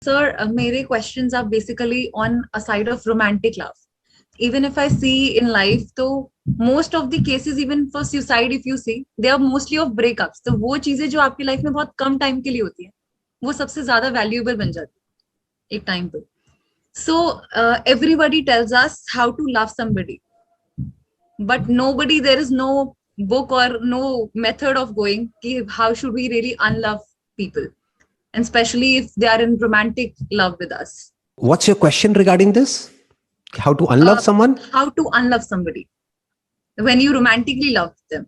Sir, मेरे questions are basically on a side of romantic love. Even if I see in life, तो most of the cases, even for suicide, if you see, they are mostly of breakups. तो वो चीजें जो आपकी life में बहुत कम time के लिए होती है, वो सबसे ज्यादा वैल्यूएबल बन जाती है एक टाइम पे. So everybody tells us how to love somebody, but nobody, there is no book or no method of going कि how should we really unlove people, and especially if they are in romantic love with us. What's your question regarding this? How to unlove someone? How to unlove somebody when you romantically love them.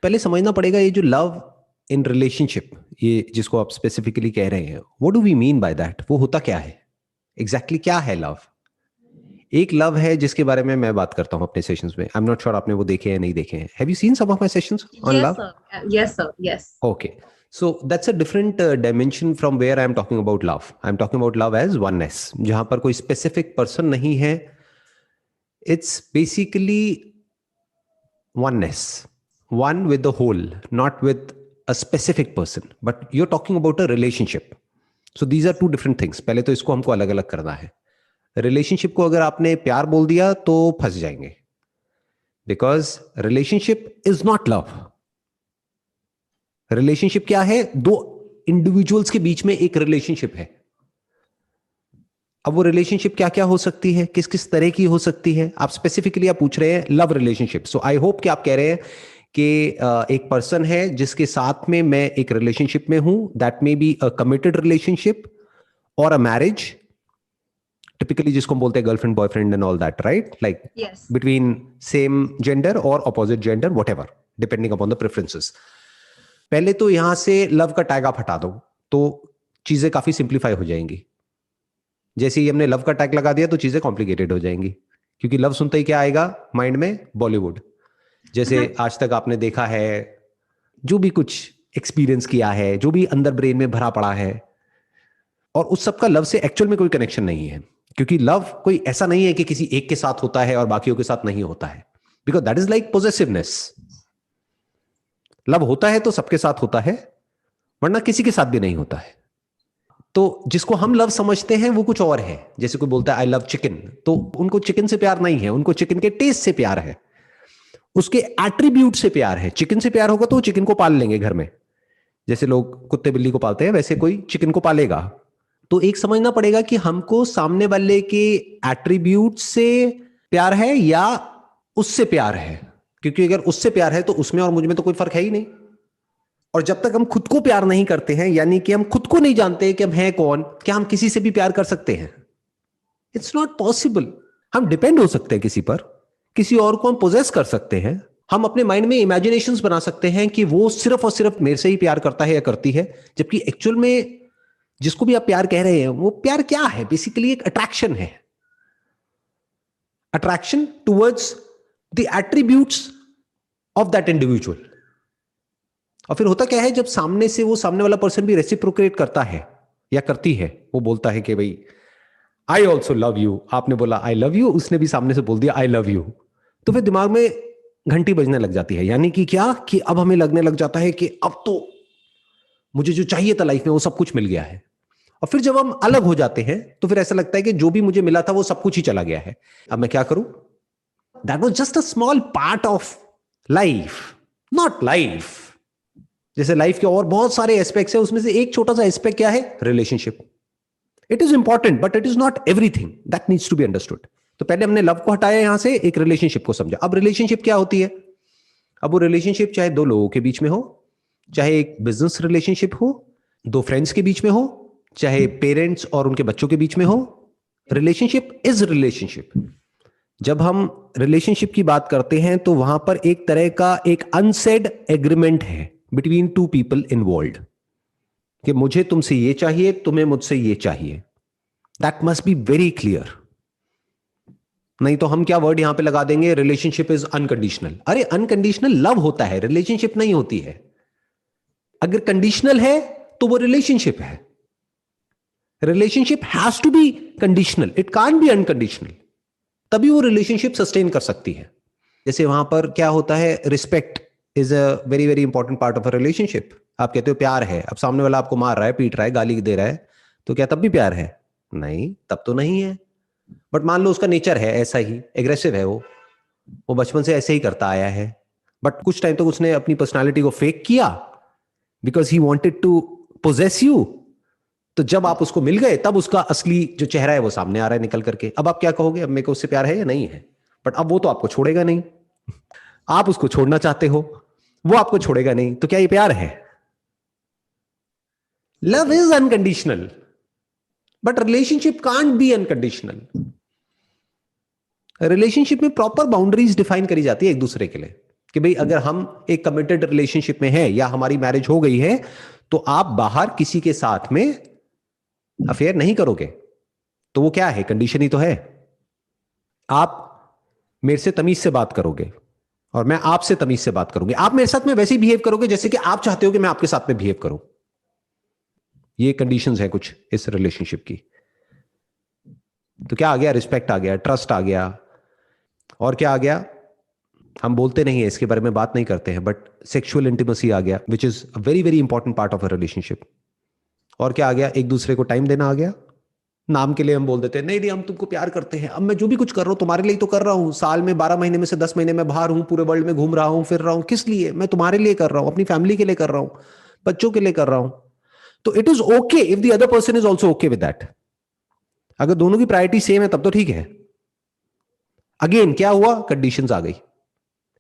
पहले समझना पड़ेगा ये जो love in relationship, ये जिसको आप specifically कह रहे हैं, what do we mean by that? वो होता क्या है एग्जैक्टली क्या है लव? एक लव है जिसके बारे में मैं बात करता हूं अपने सेशंस में. आई एम नॉट श्योर आपने वो देखे हैं नहीं देखे हैं. Have you seen some of my sessions on love? Yes sir, yes. Okay, so that's a different dimension from where I am talking about love. I am talking about love as oneness, जहां पर कोई specific person नहीं है. It's basically oneness, one with the whole, not with a specific person, but you're talking about a relationship. So these are two different things. पहले तो इसको हमको अलग अलग करना है. रिलेशनशिप को अगर आपने प्यार बोल दिया तो फंस जाएंगे, because relationship is not love. Relationship क्या है? दो इंडिविजुअल्स के बीच में एक रिलेशनशिप है. अब वो रिलेशनशिप क्या क्या हो सकती है, किस किस तरह की हो सकती है? आप स्पेसिफिकली आप पूछ रहे हैं love relationship. So I hope कि आप कह रहे हैं कि एक पर्सन है जिसके साथ में मैं एक रिलेशनशिप में हूं. That may be a committed relationship और अ मैरिज, typically जिसको हम बोलते हैं girlfriend boyfriend and all that, right? Like between same gender और opposite gender, whatever, depending upon the preferences. पहले तो यहां से लव का टैग आप हटा दो तो चीजें काफी सिंप्लीफाई हो जाएंगी. जैसे ही हमने लव का टैग लगा दिया तो चीजें कॉम्प्लिकेटेड हो जाएंगी, क्योंकि लव सुनते ही क्या आएगा माइंड में? बॉलीवुड. जैसे आज तक आपने देखा है, जो भी कुछ एक्सपीरियंस किया है, जो भी अंदर ब्रेन में भरा पड़ा है, और उस सब का लव से एक्चुअल में कोई कनेक्शन नहीं है. क्योंकि लव कोई ऐसा नहीं है कि किसी एक के साथ होता है और बाकियों के साथ नहीं होता है, because that is like possessiveness. Love होता है तो सबके साथ होता है, वरना किसी के साथ भी नहीं होता है. तो जिसको हम लव समझते हैं वो कुछ और है. जैसे कोई बोलता है आई लव चिकन, तो उनको चिकन से प्यार नहीं है, उनको चिकन के टेस्ट से प्यार है, उसके एट्रीब्यूट से प्यार है. चिकन से प्यार होगा तो वो चिकन को पाल लेंगे घर में, जैसे लोग कुत्ते बिल्ली को पालते हैं, वैसे कोई चिकन को पालेगा. तो एक समझना पड़ेगा कि हमको सामने वाले के एट्रीब्यूट से प्यार है या उससे प्यार है. क्योंकि अगर उससे प्यार है तो उसमें और मुझ में तो कोई फर्क है ही नहीं. और जब तक हम खुद को प्यार नहीं करते हैं, यानी कि हम खुद को नहीं जानते कि हम हैं कौन, क्या हम किसी से भी प्यार कर सकते हैं? It's not possible. हम डिपेंड हो सकते हैं किसी पर, किसी और को हम पोजेस कर सकते हैं, हम अपने माइंड में इमेजिनेशंस बना सकते हैं कि वो सिर्फ और सिर्फ मेरे से ही प्यार करता है या करती है, जबकि एक्चुअल में जिसको भी आप प्यार कह रहे हैं वो प्यार क्या है? बेसिकली एक अट्रैक्शन है. Attraction towards the attributes of that individual. और फिर होता क्या है, जब सामने से वो सामने वाला पर्सन भी रेसिप्रोकेट करता है या करती है, वो बोलता है कि भाई आई ऑल्सो लव यू, आपने बोला आई लव यू, उसने भी सामने से बोल दिया आई लव यू, तो फिर दिमाग में घंटी बजने लग जाती है. यानी कि क्या, कि अब हमें लगने लग जाता है कि अब तो मुझे जो चाहिए था लाइफ में वो सब कुछ मिल गया है. और फिर जब हम अलग हो जाते हैं तो फिर ऐसा लगता है कि जो भी मुझे मिला था वो सब कुछ ही चला गया है, अब मैं क्या करूं? That was just a small part of life, not life. जैसे लाइफ के और बहुत सारे एस्पेक्ट्स है, उसमें से एक छोटा सा एस्पेक्ट क्या है? Relationship. It is important but it is not everything. That needs to be understood. तो पहले हमने लव को हटाया यहां से, एक रिलेशनशिप को समझा. अब रिलेशनशिप क्या होती है? अब वो रिलेशनशिप चाहे दो लोगों के बीच में हो, चाहे एक बिजनेस रिलेशनशिप हो, दो फ्रेंड्स के बीच में हो, चाहे पेरेंट्स और उनके बच्चों के बीच में हो, रिलेशनशिप इज रिलेशनशिप. जब हम रिलेशनशिप की बात करते हैं तो वहां पर एक तरह का एक अनसेड एग्रीमेंट है बिटवीन टू पीपल इन्वॉल्व्ड, कि मुझे तुमसे ये चाहिए, तुम्हें मुझसे ये चाहिए. That must be very clear. नहीं तो हम क्या वर्ड यहां पे लगा देंगे, रिलेशनशिप इज अनकंडीशनल. अरे अनकंडीशनल लव होता है, रिलेशनशिप नहीं होती है. अगर कंडीशनल है तो वो रिलेशनशिप है. Relationship has to be conditional, it can't be unconditional. तभी वो रिलेशनशिप सस्टेन कर सकती है. जैसे वहां पर क्या होता है, respect is a very very important part of a relationship. आप कहते हो प्यार है, अब सामने वाला आपको मार रहा है, पीट रहा है, गाली दे रहा है, तो क्या तब भी प्यार है? नहीं, तब तो नहीं है। बट मान लो उसका नेचर है ऐसा ही, एग्रेसिव है, वो बचपन से ऐसे ही करता आया है, बट कुछ टाइम तक उसने अपनी पर्सनालिटी को फेक किया because he wanted to possess you. तो जब आप उसको मिल गए तब उसका असली जो चेहरा है वो सामने आ रहा है निकल करके। अब आप क्या कहोगे, अब मेरे को उससे प्यार है या नहीं है? बट अब वो तो आपको छोड़ेगा नहीं, आप उसको छोड़ना चाहते हो, वो आपको छोड़ेगा नहीं, तो क्या ये प्यार है? Love is unconditional, but relationship can't be unconditional. Relationship में प्रॉपर बाउंड्रीज डिफाइन करी जाती है एक दूसरे के लिए, कि भाई अगर हम एक कमिटेड रिलेशनशिप में हैं या हमारी मैरिज हो गई है तो आप बाहर किसी के साथ में अफेयर नहीं करोगे। तो वो क्या है, कंडीशन ही तो है। आप मेरे से तमीज से बात करोगे और मैं आपसे तमीज से बात करूंगी। आप मेरे साथ में वैसे ही बिहेव करोगे जैसे कि आप चाहते हो कि मैं आपके साथ में बिहेव करूं। ये कंडीशंस है कुछ इस रिलेशनशिप की। तो क्या आ गया, रिस्पेक्ट आ गया, ट्रस्ट आ गया, और क्या आ गया, हम बोलते नहीं है इसके बारे में, बात नहीं करते हैं, बट सेक्सुअल इंटीमेसी आ गया, which is a very very important part of a relationship. और क्या आ गया, एक दूसरे को टाइम देना आ गया। नाम के लिए हम बोल देते हैं नहीं नहीं हम तुमको प्यार करते हैं, अब मैं जो भी कुछ कर रहा हूं तुम्हारे लिए तो कर रहा हूं, साल में 12 महीने में से 10 महीने में बाहर हूं, पूरे वर्ल्ड में घूम रहा हूं, फिर रहा हूं, किस लिए? मैं तुम्हारे लिए कर रहा हूं, अपनी फैमिली के लिए कर रहा हूं, बच्चों के लिए कर रहा हूं। तो it is okay if the other person is also okay with that. अगर दोनों की प्रायोरिटी सेम है तब तो ठीक है। अगेन क्या हुआ, कंडीशंस आ गई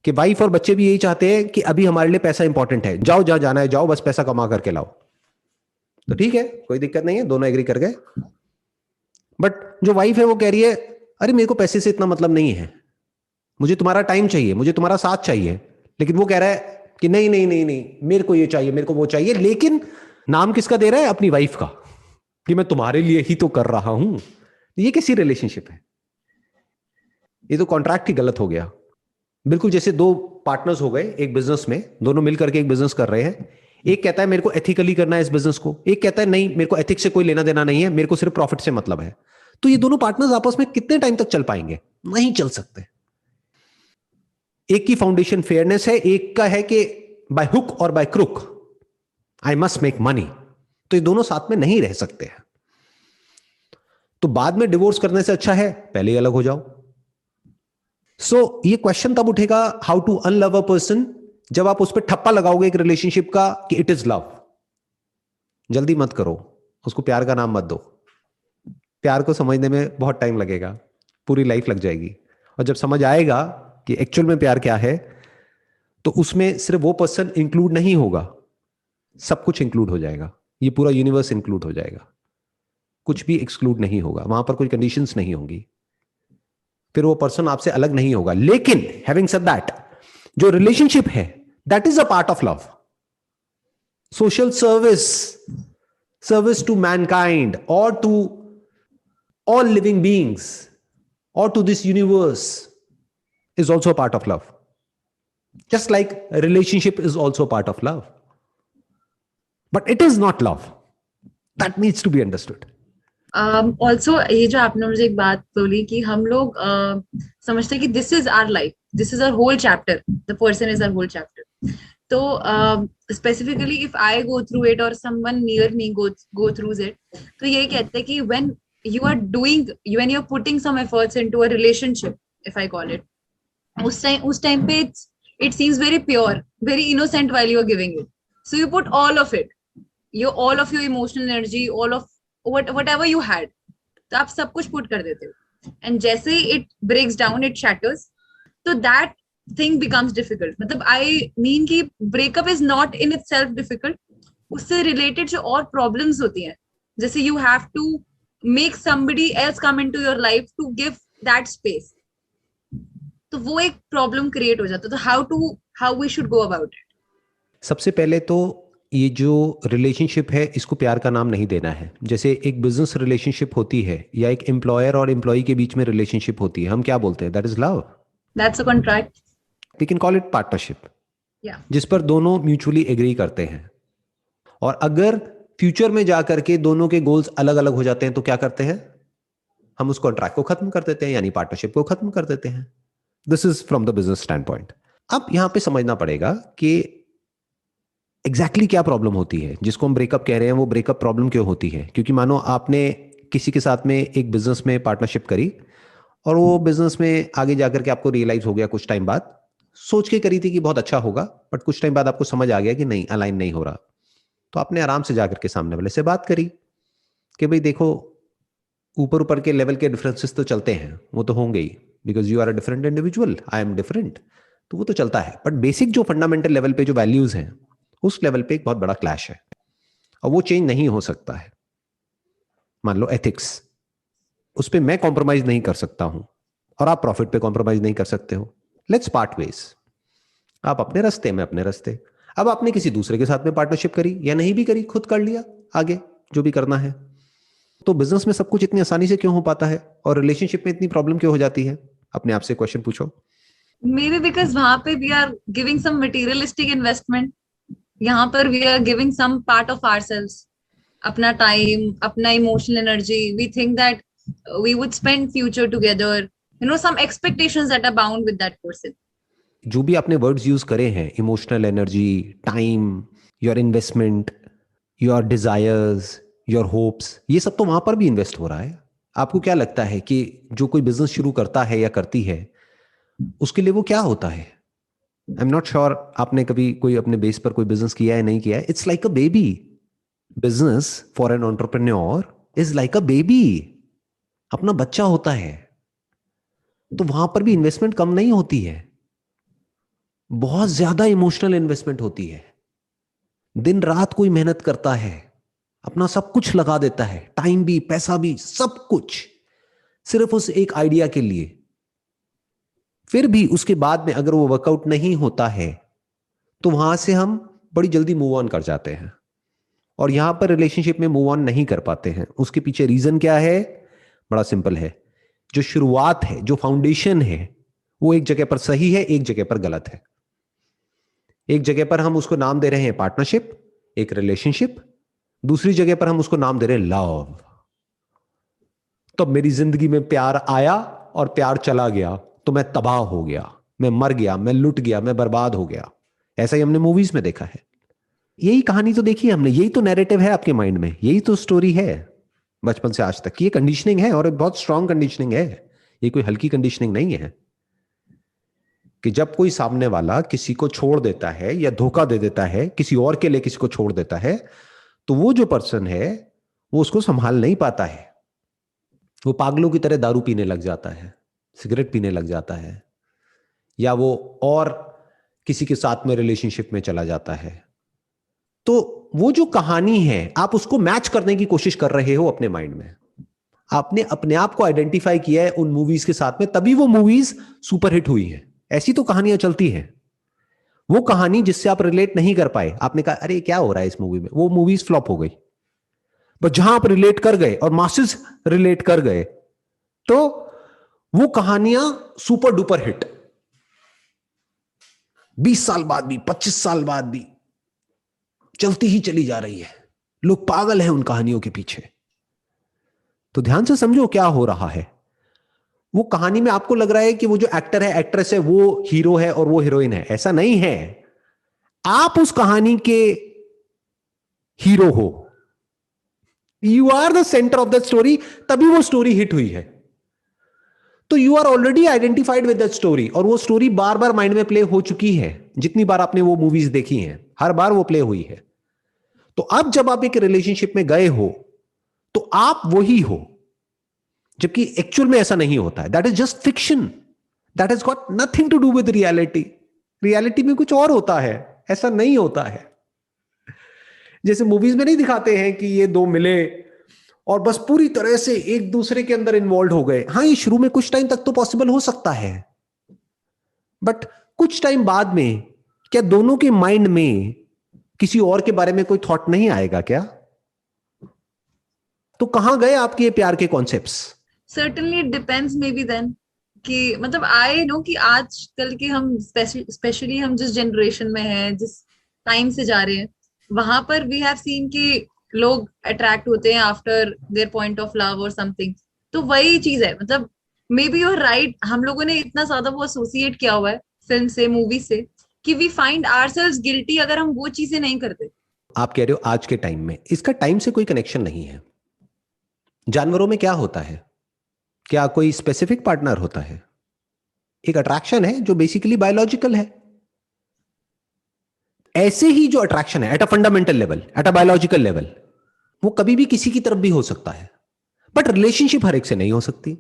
कि वाइफ और बच्चे भी यही चाहते हैं कि अभी हमारे लिए पैसा इंपॉर्टेंट है, जाओ जहां जाना है जाओ, बस पैसा कमा करके लाओ। तो ठीक है, कोई दिक्कत नहीं है, दोनों एग्री कर गए। बट जो वाइफ है वो कह रही है अरे मेरे को पैसे से इतना मतलब नहीं है, मुझे तुम्हारा टाइम चाहिए, मुझे तुम्हारा साथ चाहिए। लेकिन वो कह रहा है कि नहीं नहीं नहीं नहीं, मेरे को ये चाहिए, मेरे को वो चाहिए। लेकिन नाम किसका दे रहा है, अपनी वाइफ का, कि मैं तुम्हारे लिए ही तो कर रहा हूं। ये कैसी रिलेशनशिप है? ये तो कॉन्ट्रैक्ट ही गलत हो गया। बिल्कुल जैसे दो पार्टनर्स हो गए एक बिजनेस में, दोनों मिल करके एक बिजनेस कर रहे हैं। एक कहता है मेरे को एथिकली करना है इस बिजनेस को, एक कहता है नहीं मेरे को एथिक्स से कोई लेना देना नहीं है, मेरे को सिर्फ प्रॉफिट से मतलब है। तो ये दोनों पार्टनर्स आपस में कितने टाइम तक चल पाएंगे? नहीं चल सकते। एक की फाउंडेशन फेयरनेस है, एक का है कि बाय हुक और by crook I must make money. तो ये दोनों साथ में नहीं रह सकते हैं। तो बाद में डिवोर्स करने से अच्छा है पहले ही अलग हो जाओ। सो ये क्वेश्चन तब उठेगा हाउ टू अनलव अ पर्सन, जब आप उस पर ठप्पा लगाओगे एक रिलेशनशिप का कि इट इज लव। जल्दी मत करो, उसको प्यार का नाम मत दो। प्यार को समझने में बहुत टाइम लगेगा, पूरी लाइफ लग जाएगी। और जब समझ आएगा कि एक्चुअल में प्यार क्या है, तो उसमें सिर्फ वो पर्सन इंक्लूड नहीं होगा, सब कुछ इंक्लूड हो जाएगा, ये पूरा यूनिवर्स इंक्लूड हो जाएगा, कुछ भी एक्सक्लूड नहीं होगा, वहां पर कोई कंडीशंस नहीं होंगी, फिर वो पर्सन आपसे अलग नहीं होगा। लेकिन हैविंग सेड दैट, जो रिलेशनशिप है that is a part of love. Social service, service to mankind और to all living beings or to this universe is also a part of love, just like a relationship is also a part of love, but it is not love. That needs to be understood. Also ये जो आपने मुझे एक बात बोली कि हम लोग समझते हैं कि this is our life, this is our whole chapter, the person is our whole chapter. तो specifically if I go through it और someone near me go through it, तो ये कहते हैं कि when you are doing, when you're putting some efforts into a relationship, if I call it, उस time पे it seems very pure, very innocent while you're giving it, so you put all of it, all of your emotional energy, all of whatever you had, तो आप सब कुछ put कर देते हो, and जैसे it breaks down, it shatters, so that thing becomes difficult. मतलब I mean कि breakup is not in itself difficult, उससे related जो और problems होती हैं, जैसे you have to make somebody else come into your life to give that space, तो वो एक प्रॉब्लम क्रिएट हो जाता है। तो how we should go about it? सबसे पहले तो ये जो रिलेशनशिप है इसको प्यार का नाम नहीं देना है। जैसे एक बिजनेस रिलेशनशिप होती है या एक एम्प्लॉयर और एम्प्लॉय के बीच में रिलेशनशिप होती है, हम क्या बोलते हैं? That is love, that's a contract, we can call it partnership, जिस पर दोनों म्यूचुअली एग्री करते हैं। और अगर फ्यूचर में जाकर के दोनों के गोल्स अलग अलग हो जाते हैं तो क्या करते हैं? हम उस कॉन्ट्रैक्ट को खत्म कर देते हैं, यानी पार्टनरशिप को खत्म कर देते हैं। This is from the business stand point. अब यहां पे समझना पड़ेगा कि एग्जैक्टली क्या प्रॉब्लम होती है जिसको हम ब्रेकअप कह रहे हैं, वो ब्रेकअप प्रॉब्लम क्यों होती है? क्योंकि मानो आपने किसी के साथ में एक बिजनेस में पार्टनरशिप करी, और वो बिजनेस में आगे जाकर के आपको रियलाइज हो गया कुछ टाइम बाद, सोच के करी थी कि बहुत अच्छा होगा, बट कुछ टाइम बाद आपको समझ आ गया कि नहीं, अलाइन नहीं हो रहा। तो आपने आराम से जाकर के सामने वाले से बात करी कि भाई देखो, ऊपर ऊपर के लेवल के डिफरेंसेस तो चलते हैं, वो तो होंगे ही, because you are a different individual, I am different, तो वो तो चलता है, बट बेसिक जो फंडामेंटल लेवल पे जो वैल्यूज हैं, उस लेवल पे एक बहुत बड़ा क्लैश है, और वो चेंज नहीं हो सकता है। मान लो एथिक्स, उस पर मैं कॉम्प्रोमाइज नहीं कर सकता हूं, और आप प्रॉफिट पे कॉम्प्रोमाइज नहीं कर सकते हो। लेट्स पार्ट वेज, आप अपने रास्ते, मैं अपने रास्ते। अब आपने किसी दूसरे के साथ में पार्टनरशिप करी या नहीं भी करी, खुद कर लिया आगे जो भी करना है, तो बिजनेस में सब कुछ इतनी आसानी से क्यों हो पाता है, और रिलेशनशिप में इतनी प्रॉब्लम क्यों हो जाती है? अपने आप से क्वेश्चन पूछो। मे बी बिकॉज वहां पे we are giving some materialistic investment, यहाँ पर we are giving some part of ourselves, अपना टाइम, अपना emotional energy, we think that we would spend future together, you know, some expectations that are bound with that person. जो भी आपने words use करे हैं, emotional energy, time, your investment, your desires, your hopes, ये सब तो वहां पर भी इन्वेस्ट हो रहा है। आपको क्या लगता है कि जो कोई बिजनेस शुरू करता है या करती है, उसके लिए वो क्या होता है? आई एम नॉट श्योर आपने कभी कोई अपने बेस पर कोई बिजनेस किया है, नहीं किया है। It's like a baby. Business for an entrepreneur is like a baby, अपना बच्चा होता है। तो वहां पर भी इन्वेस्टमेंट कम नहीं होती है, बहुत ज्यादा इमोशनल इन्वेस्टमेंट होती है। दिन रात कोई मेहनत करता है, अपना सब कुछ लगा देता है, टाइम भी, पैसा भी, सब कुछ, सिर्फ उस एक आइडिया के लिए। फिर भी उसके बाद में अगर वो वर्कआउट नहीं होता है, तो वहां से हम बड़ी जल्दी मूव ऑन कर जाते हैं, और यहां पर रिलेशनशिप में मूव ऑन नहीं कर पाते हैं। उसके पीछे रीजन क्या है? बड़ा सिंपल है। जो शुरुआत है, जो फाउंडेशन है, वो एक जगह पर सही है, एक जगह पर गलत है। एक जगह पर हम उसको नाम दे रहे हैं पार्टनरशिप, एक रिलेशनशिप, दूसरी जगह पर हम उसको नाम दे रहे हैं लव। तो मेरी जिंदगी में प्यार आया और प्यार चला गया, तो मैं तबाह हो गया, मैं मर गया, मैं लुट गया, मैं बर्बाद हो गया। ऐसा ही हमने मूवीज में देखा है। यही कहानी तो देखी है हमने, यही तो नैरेटिव है आपके माइंड में, यही तो स्टोरी है बचपन से आज तक। ये कंडीशनिंग है, और बहुत स्ट्रांग कंडीशनिंग है, ये कोई हल्की कंडीशनिंग नहीं है। कि जब कोई सामने वाला किसी को छोड़ देता है या धोखा दे देता है, किसी और के लिए किसी को छोड़ देता है, तो वो जो पर्सन है वो उसको संभाल नहीं पाता है। वो पागलों की तरह दारू पीने लग जाता है, सिगरेट पीने लग जाता है, या वो और किसी के साथ में रिलेशनशिप में चला जाता है। तो वो जो कहानी है, आप उसको मैच करने की कोशिश कर रहे हो अपने माइंड में। आपने अपने आप को आइडेंटिफाई किया है उन मूवीज के साथ में, तभी वो मूवीज सुपरहिट हुई हैं। ऐसी तो कहानियां चलती हैं। वो कहानी जिससे आप रिलेट नहीं कर पाए, आपने कहा अरे क्या हो रहा है इस मूवी में, वो मूवीज फ्लॉप हो गई। पर जहां आप रिलेट कर गए और मासेस रिलेट कर गए, तो वो कहानियां सुपर डुपर हिट, 20 साल बाद भी, 25 साल बाद भी चलती ही चली जा रही है। लोग पागल हैं उन कहानियों के पीछे। तो ध्यान से समझो क्या हो रहा है। वो कहानी में आपको लग रहा है कि वो जो एक्टर है, एक्ट्रेस है, वो हीरो है और वो हीरोइन है। ऐसा नहीं है। आप उस कहानी के हीरो हो, you are the centre of the story, तभी वो स्टोरी हिट हुई है। तो you are already identified with that story, और वो स्टोरी बार बार माइंड में प्ले हो चुकी है। जितनी बार आपने वो मूवीज देखी हैं, हर बार वो प्ले हुई है। तो अब जब आप एक रिलेशनशिप में गए हो, तो आप वही हो, जबकि एक्चुअल में ऐसा नहीं होता है। That is just fiction, that has got nothing to do with reality. Reality में कुछ और होता है, ऐसा नहीं होता है। जैसे मूवीज में नहीं दिखाते हैं कि ये दो मिले और बस पूरी तरह से एक दूसरे के अंदर इन्वॉल्व हो गए। हाँ, ये शुरू में कुछ टाइम तक तो पॉसिबल हो सकता है, बट कुछ टाइम बाद में क्या दोनों के माइंड में किसी और के बारे में कोई थॉट नहीं आएगा क्या? तो कहां गए आपके ये प्यार के concepts? Certainly it depends maybe then, कि मतलब आई नो कि आजकल के हम स्पेशली हम जिस जनरेशन में हैं, जिस टाइम से जा रहे हैं, वहां पर वी हैव सीन कि लोग अट्रैक्ट होते हैं after their point of love और समथिंग। तो वही चीज है, मतलब मे बी यूर राइट, हम लोगों ने इतना ज्यादा वो एसोसिएट किया हुआ है फिल्म से, मूवी से, कि वी फाइंड आवरसेल्व्स गिल्टी अगर हम वो चीजें नहीं करते। आप कह रहे हो आज के टाइम में, इसका टाइम से कोई कनेक्शन नहीं है। जानवरों में क्या होता है, क्या कोई स्पेसिफिक पार्टनर होता है? एक अट्रैक्शन है जो बेसिकली बायोलॉजिकल है। ऐसे ही जो अट्रैक्शन है at a fundamental level, at a biological level, वो कभी भी किसी की तरफ भी हो सकता है, बट रिलेशनशिप हर एक से नहीं हो सकती।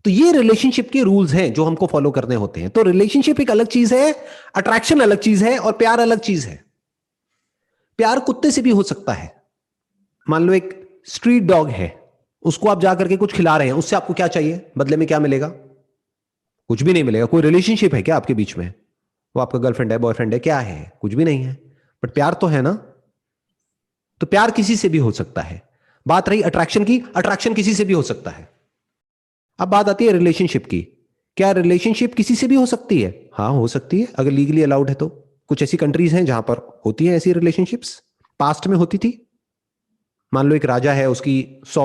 तो ये रिलेशनशिप के रूल्स हैं जो हमको फॉलो करने होते हैं। तो रिलेशनशिप एक अलग चीज है, अट्रैक्शन अलग चीज है, और प्यार अलग चीज है। प्यार कुत्ते से भी हो सकता है। मान लो एक स्ट्रीट डॉग है, उसको आप जाकर के कुछ खिला रहे हैं, उससे आपको क्या चाहिए, बदले में क्या मिलेगा? कुछ भी नहीं मिलेगा। कोई रिलेशनशिप है क्या आपके बीच में? वो आपका गर्लफ्रेंड है, बॉयफ्रेंड है, क्या है? कुछ भी नहीं है, बट प्यार तो है ना। तो प्यार किसी से भी हो सकता है। बात रही अट्रैक्शन की, अट्रैक्शन किसी से भी हो सकता है। अब बात आती है रिलेशनशिप की। क्या रिलेशनशिप किसी से भी हो सकती है? हाँ, हो सकती है, अगर लीगली अलाउड है तो। कुछ ऐसी कंट्रीज हैं जहां पर होती हैं ऐसी रिलेशनशिप्स, पास्ट में होती थी। मान लो एक राजा है, उसकी 100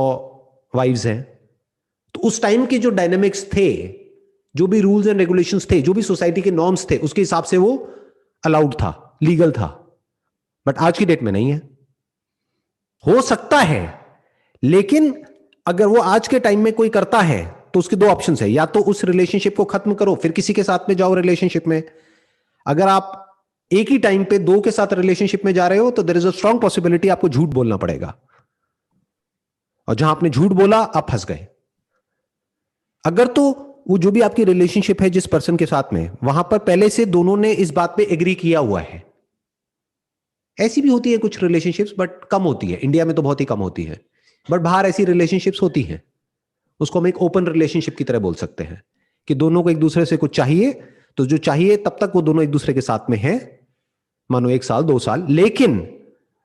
वाइव्स हैं, तो उस टाइम के जो डायनेमिक्स थे, जो भी रूल्स एंड रेगुलेशंस थे, जो भी सोसाइटी के नॉर्म्स थे, उसके हिसाब से वो अलाउड था, लीगल था। बट आज की डेट में नहीं है। हो सकता है, लेकिन अगर वो आज के टाइम में कोई करता है तो उसके दो ऑप्शंस है, या तो उस रिलेशनशिप को खत्म करो फिर किसी के साथ में जाओ रिलेशनशिप में। अगर आप एक ही टाइम पे दो के साथ रिलेशनशिप में जा रहे हो तो there is a strong possibility आपको झूठ बोलना पड़ेगा, और जहां आपने झूठ बोला आप फंस गए। अगर तो वो जो भी आपकी रिलेशनशिप है जिस पर्सन के साथ में, वहां पर पहले से दोनों ने इस बात पे एग्री किया हुआ है। ऐसी भी होती है कुछ रिलेशनशिप्स, बट कम होती है। इंडिया में तो बहुत ही कम होती है, बट बाहर ऐसी रिलेशनशिप्स होती हैं। उसको हम एक ओपन रिलेशनशिप की तरह बोल सकते हैं कि दोनों को एक दूसरे से कुछ चाहिए, तो जो चाहिए तब तक वो दोनों एक दूसरे के साथ में हैं, मानो 1 साल 2 साल, लेकिन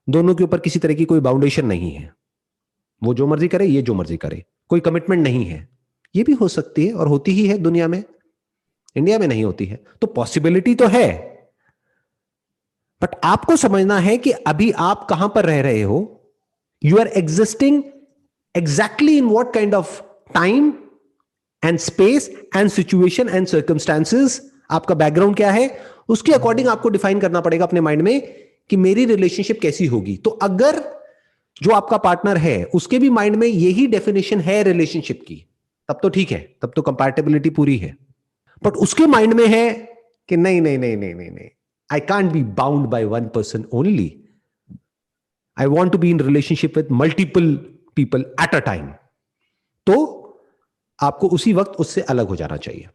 दोनों के ऊपर किसी तरह की कोई बाउंडेशन नहीं है। वो जो मर्जी करे, ये जो मर्जी करे, कोई कमिटमेंट नहीं है। ये भी हो सकती है और होती ही है दुनिया में, इंडिया में नहीं होती है। तो पॉसिबिलिटी तो है, बट आपको समझना है कि अभी आप कहां पर रह रहे हो। You are existing exactly in what kind of time and space and situation and circumstances. आपका बैकग्राउंड क्या है, उसके अकॉर्डिंग आपको डिफाइन करना पड़ेगा अपने माइंड में कि मेरी रिलेशनशिप कैसी होगी। तो अगर जो आपका पार्टनर है उसके भी माइंड में यही डेफिनेशन है रिलेशनशिप की, तब तो ठीक है, तब तो कंपैटिबिलिटी पूरी है। बट उसके माइंड में है कि नहीं नहीं नहीं नहीं नहीं नहीं, I can't be bound by one person only, I want to be in relationship with multiple people at a time, तो आपको उसी वक्त उससे अलग हो जाना चाहिए।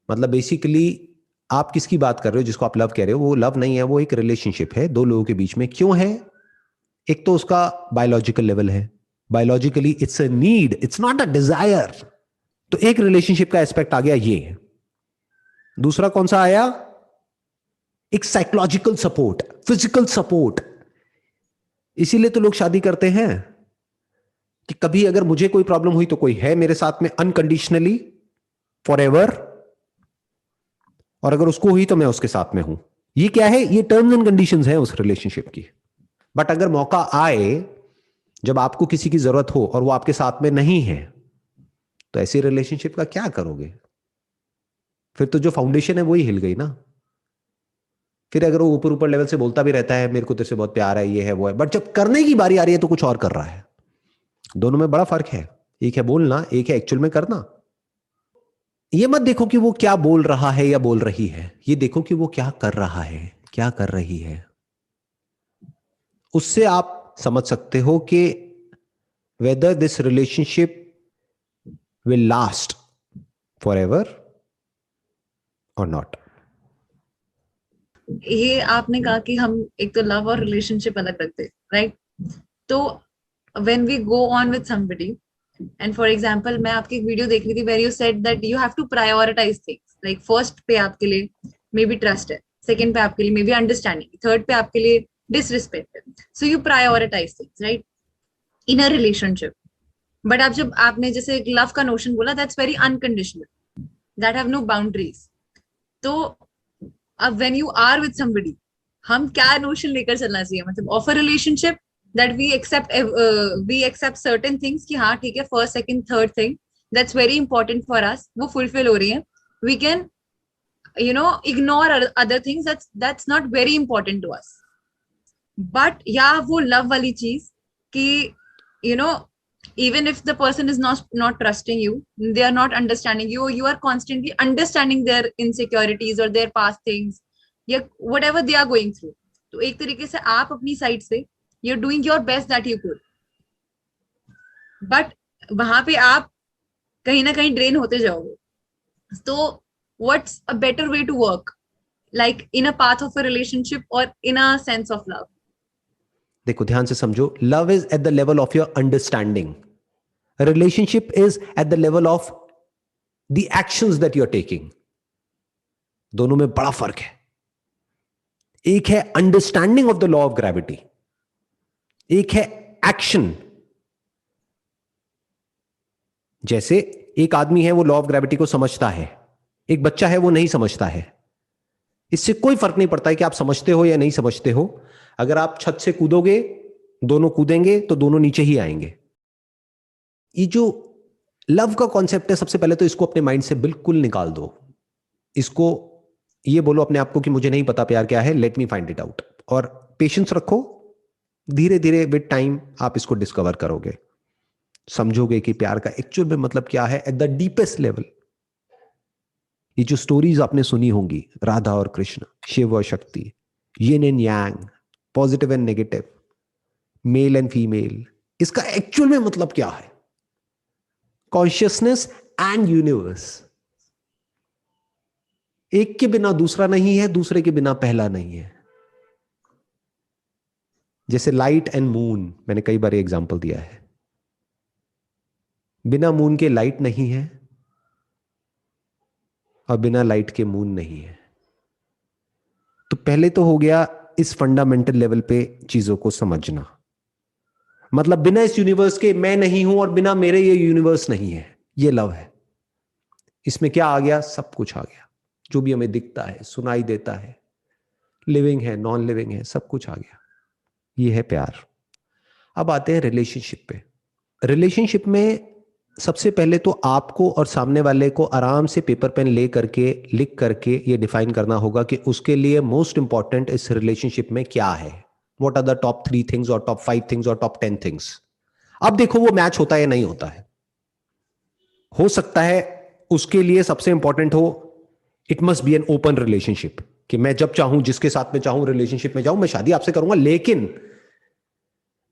मतलब बेसिकली आप किसकी बात कर रहे हो जिसको आप लव कह रहे हो? वो लव नहीं है, वो एक रिलेशनशिप है दो लोगों के बीच में। क्यों है? एक तो उसका बायोलॉजिकल लेवल है, biologically it's a need, it's not a desire. तो एक रिलेशनशिप का एस्पेक्ट आ गया ये। दूसरा कौन सा आया? एक साइकोलॉजिकल सपोर्ट, फिजिकल सपोर्ट। इसीलिए तो लोग शादी करते हैं कि कभी अगर मुझे कोई प्रॉब्लम हुई तो कोई है मेरे साथ में अनकंडीशनली फॉर एवर, और अगर उसको हुई तो मैं उसके साथ में हूं। ये क्या है? ये टर्म्स एंड कंडीशंस हैं उस रिलेशनशिप की। बट अगर मौका आए जब आपको किसी की जरूरत हो और वो आपके साथ में नहीं है, तो ऐसी रिलेशनशिप का क्या करोगे? फिर तो जो फाउंडेशन है वही हिल गई ना। फिर अगर वो ऊपर ऊपर लेवल से बोलता भी रहता है मेरे को तेरे से बहुत प्यार है, ये है वो है, बट जब करने की बारी आ रही है तो कुछ और कर रहा है। दोनों में बड़ा फर्क है। एक है बोलना, एक है एक्चुअल में करना। ये मत देखो कि वो क्या बोल रहा है या बोल रही है, ये देखो कि वो क्या कर रहा है, क्या कर रही है। उससे आप समझ सकते हो कि whether this relationship will last forever or not. ये आपने कहा कि हम एक तो लव और रिलेशनशिप अलग रखते हैं, राइट? तो when we go on with somebody, and for example मैं आपकी एक वीडियो देख रही थी where you said that you have to prioritise things, like first पे आपके लिए मे बी ट्रस्ट है, सेकंड पे आपके लिए मे बी अंडरस्टैंडिंग, थर्ड पे आपके लिए डिसरिस्पेक्ट है। So you prioritise things, right, in a relationship. But आप जब आपने जैसे लव का नोशन बोला, that's very unconditional, that have no boundaries. तो अब when you are with somebody, हम क्या नोशन लेकर चलना चाहिए, मतलब of a relationship that we accept certain things कि हाँ ठीक है, first second third thing that's very important for us, वो फुलफिल हो रही है, we can ignore other things, that's not very important to us. But yeah, वो love वाली चीज कि you know even if the person is not trusting you, they are not understanding you, you are constantly understanding their insecurities or their past things, या whatever they are going through. तो एक तरीके से आप अपनी साइड से you're doing your best that you could, but वहां पे आप कहीं ना कहीं ड्रेन होते जाओगे. तो what's a better way to work, like in a path of a relationship or in a sense of love? देखो ध्यान से समझो, love is at the level of your understanding, relationship is at the level of the actions that you are taking. दोनों में बड़ा फर्क है. एक है understanding of the law of gravity, एक है एक्शन. जैसे एक आदमी है वो लॉ ऑफ ग्रेविटी को समझता है, एक बच्चा है वो नहीं समझता है. इससे कोई फर्क नहीं पड़ता है कि आप समझते हो या नहीं समझते हो. अगर आप छत से कूदोगे, दोनों कूदेंगे तो दोनों नीचे ही आएंगे. ये जो लव का कॉन्सेप्ट है, सबसे पहले तो इसको अपने माइंड से बिल्कुल निकाल दो. इसको ये बोलो अपने आप को कि मुझे नहीं पता प्यार क्या है, let me find it out. और पेशेंस रखो, धीरे धीरे विद टाइम आप इसको डिस्कवर करोगे, समझोगे कि प्यार का एक्चुअल में मतलब क्या है एट द डीपेस्ट लेवल. ये जो स्टोरीज आपने सुनी होंगी, राधा और कृष्ण, शिव और शक्ति, yin and yang, positive and negative, male and female, इसका एक्चुअल में मतलब क्या है? Consciousness and universe. एक के बिना दूसरा नहीं है, दूसरे के बिना पहला नहीं है. जैसे लाइट एंड मून, मैंने कई बार एग्जांपल दिया है. बिना मून के लाइट नहीं है और बिना लाइट के मून नहीं है. तो पहले तो हो गया इस फंडामेंटल लेवल पे चीजों को समझना. मतलब बिना इस यूनिवर्स के मैं नहीं हूं और बिना मेरे ये यूनिवर्स नहीं है. ये लव है. इसमें क्या आ गया? सब कुछ आ गया. जो भी हमें दिखता है, सुनाई देता है, लिविंग है, नॉन लिविंग है, सब कुछ आ गया. ये है प्यार. अब आते हैं रिलेशनशिप पे. रिलेशनशिप में सबसे पहले तो आपको और सामने वाले को आराम से पेपर पेन ले करके लिख करके ये डिफाइन करना होगा कि उसके लिए मोस्ट इंपॉर्टेंट इस रिलेशनशिप में क्या है. What are the top 3 things और टॉप 5 थिंग्स और टॉप 10 थिंग्स. अब देखो वो मैच होता है या नहीं होता है. हो सकता है उसके लिए सबसे इंपॉर्टेंट हो, it must be an open relationship, कि मैं जब चाहूं जिसके साथ में चाहूं रिलेशनशिप में जाऊं, मैं शादी आपसे करूंगा, लेकिन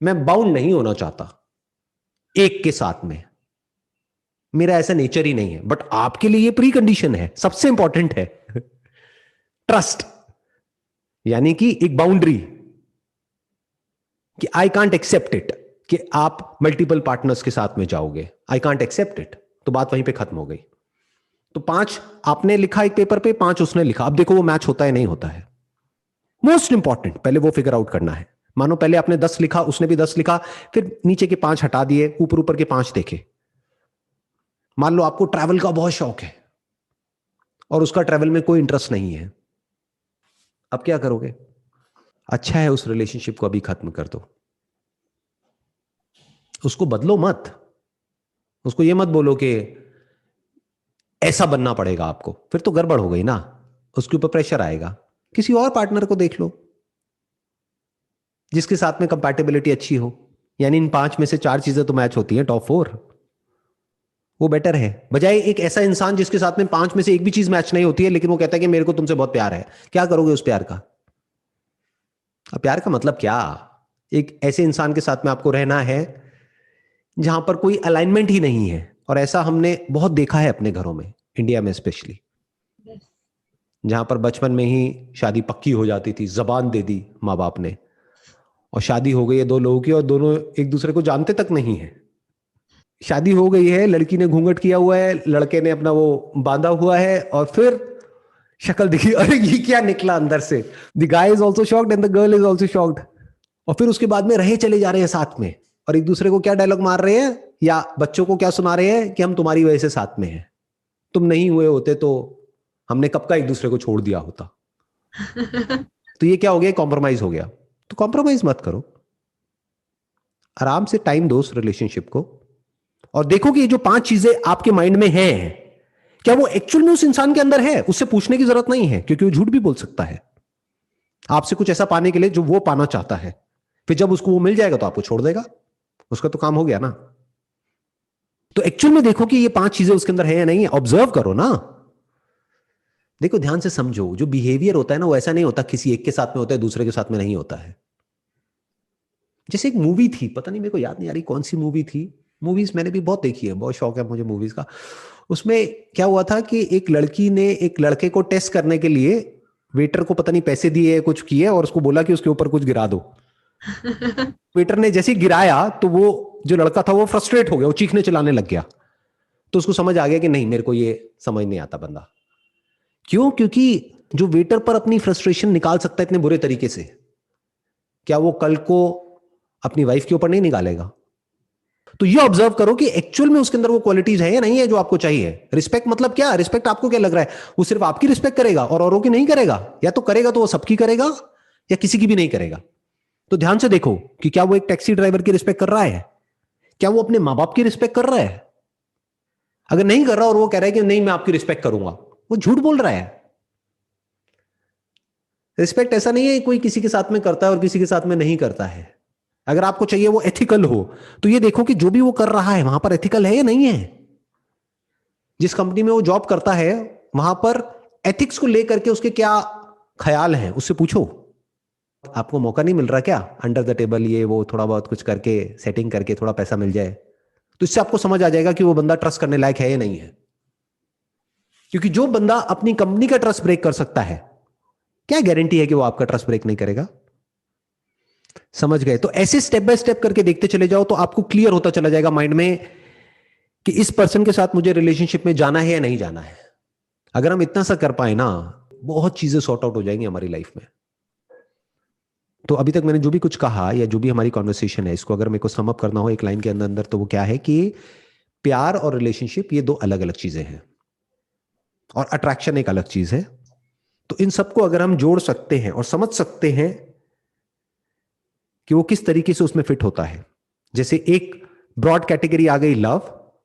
मैं बाउंड नहीं होना चाहता एक के साथ में. मेरा ऐसा नेचर ही नहीं है. बट आपके लिए ये प्री कंडीशन है, सबसे इंपॉर्टेंट है. ट्रस्ट, यानी कि एक बाउंड्री कि आई कांट एक्सेप्ट इट कि आप मल्टीपल पार्टनर्स के साथ में जाओगे. I can't accept it. तो बात वहीं पे खत्म हो गई. तो 5 आपने लिखा एक पेपर पे, 5 उसने लिखा. अब देखो वो मैच होता है नहीं होता है. मोस्ट इंपॉर्टेंट पहले वो फिगर आउट करना है. मानो पहले आपने 10 लिखा, उसने भी 10 लिखा, फिर नीचे के 5 हटा दिए, ऊपर ऊपर के 5 देखे. मान लो आपको ट्रैवल का बहुत शौक है और उसका ट्रैवल में कोई इंटरेस्ट नहीं है. अब क्या करोगे? अच्छा है उस रिलेशनशिप को अभी खत्म कर दो. उसको बदलो मत. उसको ये मत बोलो कि ऐसा बनना पड़ेगा आपको, फिर तो गड़बड़ हो गई ना. उसके ऊपर प्रेशर आएगा. किसी और पार्टनर को देख लो जिसके साथ में कंपैटिबिलिटी अच्छी हो. यानी इन 5 में से 4 चीजें तो मैच होती हैं, टॉप 4. वो बेटर है बजाय एक ऐसा इंसान जिसके साथ में 5 में से एक भी चीज मैच नहीं होती है, लेकिन वो कहता है कि मेरे को तुमसे बहुत प्यार है. क्या करोगे उस प्यार का? अब प्यार का मतलब क्या? एक ऐसे इंसान के साथ में आपको रहना है जहां पर कोई अलाइनमेंट ही नहीं है. और ऐसा हमने बहुत देखा है अपने घरों में, इंडिया में स्पेशली, जहां पर बचपन में ही शादी पक्की हो जाती थी, जबान दे दी माँ बाप ने, और शादी हो गई है 2 लोगों की और दोनों एक दूसरे को जानते तक नहीं है. शादी हो गई है, लड़की ने घूंघट किया हुआ है, लड़के ने अपना वो बांधा हुआ है, और फिर शक्ल दिखी, अरे ये क्या निकला अंदर से. The guy is also shocked and the girl is also shocked. और फिर उसके बाद में रहे चले जा रहे हैं साथ में, और एक दूसरे को क्या डायलॉग मार रहे हैं, या बच्चों को क्या सुना रहे हैं कि हम तुम्हारी वजह से साथ में हैं, तुम नहीं हुए होते तो हमने कब का एक दूसरे को छोड़ दिया होता. तो ये क्या हो गया? कॉम्प्रोमाइज हो गया. तो कॉम्प्रोमाइज मत करो. आराम से टाइम दो उस रिलेशनशिप को, और देखो कि ये जो 5 चीजें आपके माइंड में हैं, क्या वो एक्चुअल में उस इंसान के अंदर है? उससे पूछने की जरूरत नहीं है, क्योंकि वो झूठ भी बोल सकता है आपसे कुछ ऐसा पाने के लिए जो वो पाना चाहता है। फिर जब उसको वो मिल जाएगा तो आपको छोड़ देगा, उसका तो काम हो गया ना। तो एक्चुअल में देखो कि ये 5 चीजें उसके अंदर है या नहीं है, ऑब्जर्व करो ना। देखो ध्यान से समझो, जो बिहेवियर होता है ना वो ऐसा नहीं होता किसी एक के साथ में होता है दूसरे के साथ में नहीं होता है। जैसे एक मूवी थी, पता नहीं मेरे को याद नहीं आ रही कौन सी मूवी थी, मूवीज मैंने भी बहुत देखी है, बहुत शौक है मुझे मूवीज का। उसमें क्या हुआ था कि एक लड़की ने एक लड़के को टेस्ट करने के लिए वेटर को पता नहीं पैसे दिए कुछ किए और उसको बोला कि उसके ऊपर कुछ गिरा दो। वेटर ने जैसे ही गिराया तो वो जो लड़का था वो फ्रस्ट्रेट हो गया, वो चीखने चिल्लाने लग गया। तो उसको समझ आ गया कि नहीं, मेरे को ये समझ नहीं आता बंदा। क्यों? क्योंकि जो वेटर पर अपनी फ्रस्ट्रेशन निकाल सकता है इतने बुरे तरीके से, क्या वो कल को अपनी वाइफ के ऊपर नहीं निकालेगा? तो ये ऑब्जर्व करो कि एक्चुअल में उसके अंदर वो क्वालिटीज है या नहीं है जो आपको चाहिए। रिस्पेक्ट मतलब क्या? रिस्पेक्ट आपको क्या लग रहा है, वो सिर्फ आपकी रिस्पेक्ट करेगा और औरों की नहीं करेगा? या तो करेगा तो वो सबकी करेगा या किसी की भी नहीं करेगा। तो ध्यान से देखो कि क्या वो एक टैक्सी ड्राइवर की रिस्पेक्ट कर रहा है, क्या वो अपने मां बाप की रिस्पेक्ट कर रहा है? अगर नहीं कर रहा और वो कह रहा है कि नहीं मैं आपकी रिस्पेक्ट करूंगा, वो झूठ बोल रहा है। रिस्पेक्ट ऐसा नहीं है कोई किसी के साथ में करता है और किसी के साथ में नहीं करता है। अगर आपको चाहिए वो एथिकल हो तो ये देखो कि जो भी वो कर रहा है वहां पर एथिकल है या नहीं है। जिस कंपनी में वो जॉब करता है वहां पर एथिक्स को लेकर के उसके क्या ख्याल हैं उससे पूछो। आपको मौका नहीं मिल रहा क्या अंडर द टेबल ये वो थोड़ा बहुत कुछ करके सेटिंग करके थोड़ा पैसा मिल जाए? तो इससे आपको समझ आ जाएगा कि वो बंदा ट्रस्ट करने लायक है या नहीं है। क्योंकि जो बंदा अपनी कंपनी का ट्रस्ट ब्रेक कर सकता है, क्या गारंटी है कि वो आपका ट्रस्ट ब्रेक नहीं करेगा? समझ गए? तो ऐसे स्टेप बाय स्टेप करके देखते चले जाओ तो आपको क्लियर होता चला जाएगा माइंड में कि इस पर्सन के साथ मुझे रिलेशनशिप में जाना है या नहीं जाना है। अगर हम इतना सा कर पाए ना, बहुत चीजें सॉर्ट आउट हो जाएंगी हमारी लाइफ में। तो अभी तक मैंने जो भी कुछ कहा या जो भी हमारी कॉन्वर्सेशन है, इसको अगर मेरे को सम अप करना हो एक लाइन के अंदर अंदर, तो वो क्या है कि प्यार और रिलेशनशिप ये 2 अलग अलग चीजें हैं और अट्रैक्शन एक अलग चीज है। तो इन सबको अगर हम जोड़ सकते हैं और समझ सकते हैं कि वो किस तरीके से उसमें फिट होता है, जैसे एक ब्रॉड कैटेगरी आ गई लव,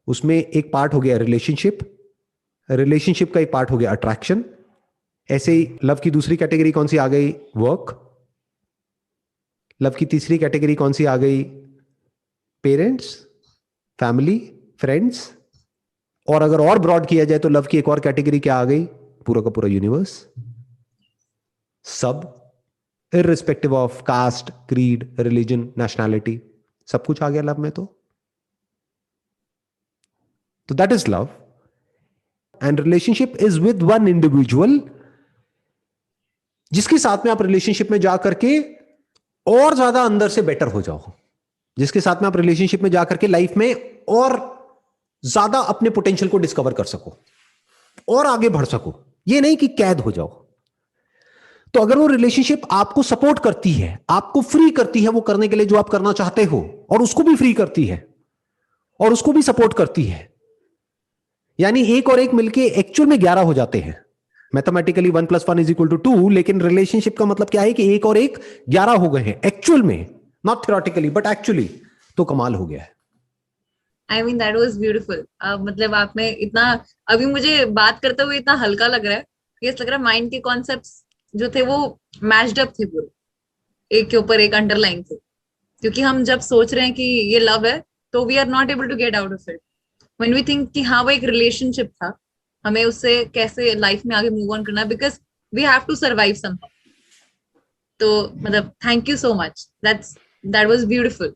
उसमें एक पार्ट हो गया रिलेशनशिप, रिलेशनशिप का एक पार्ट हो गया अट्रैक्शन। ऐसे ही लव की दूसरी कैटेगरी कौन सी आ गई? वर्क। लव की तीसरी कैटेगरी कौन सी आ गई? Parents, family, friends. और अगर और ब्रॉड किया जाए तो लव की एक और कैटेगरी क्या आ गई? पूरा का पूरा यूनिवर्स, सब, irrespective of caste, creed, religion, nationality, सब कुछ आ गया लव में। तो that is love and relationship is with one individual, जिसके साथ में आप रिलेशनशिप में जाकर के और ज्यादा अंदर से बेटर हो जाओ, जिसके साथ में आप रिलेशनशिप में जाकर के लाइफ में और ज्यादा अपने पोटेंशियल को डिस्कवर कर सको और आगे बढ़ सको, ये नहीं कि कैद हो जाओ। तो अगर वो रिलेशनशिप आपको सपोर्ट करती है, आपको फ्री करती है वो करने के लिए जो आप करना चाहते हो, और उसको भी फ्री करती है और उसको भी सपोर्ट करती है, यानी एक और एक मिलके एक्चुअल में 11 हो जाते हैं। मैथमेटिकली 1 + 1 = 2, लेकिन रिलेशनशिप का मतलब क्या है कि एक और एक 11 हो गए हैं एक्चुअल में, नॉट थ्योरेटिकली बट एक्चुअली। तो कमाल हो गया है। I mean that was beautiful. मतलब आपने इतना, अभी मुझे बात करते हुए इतना हल्का लग रहा है, ये लग रहा है माइंड के कॉन्सेप्ट्स जो थे वो मैच्ड अप थे पूरे, एक के ऊपर एक अंडरलाइन थे। क्योंकि हम जब सोच रहे हैं कि ये लव है तो we are not able to get out of it. When we think कि हाँ वो एक रिलेशनशिप था, हमें उससे कैसे लाइफ में आगे मूव ऑन करना है, because we have to survive somehow. तो मतलब thank you so much, that was beautiful.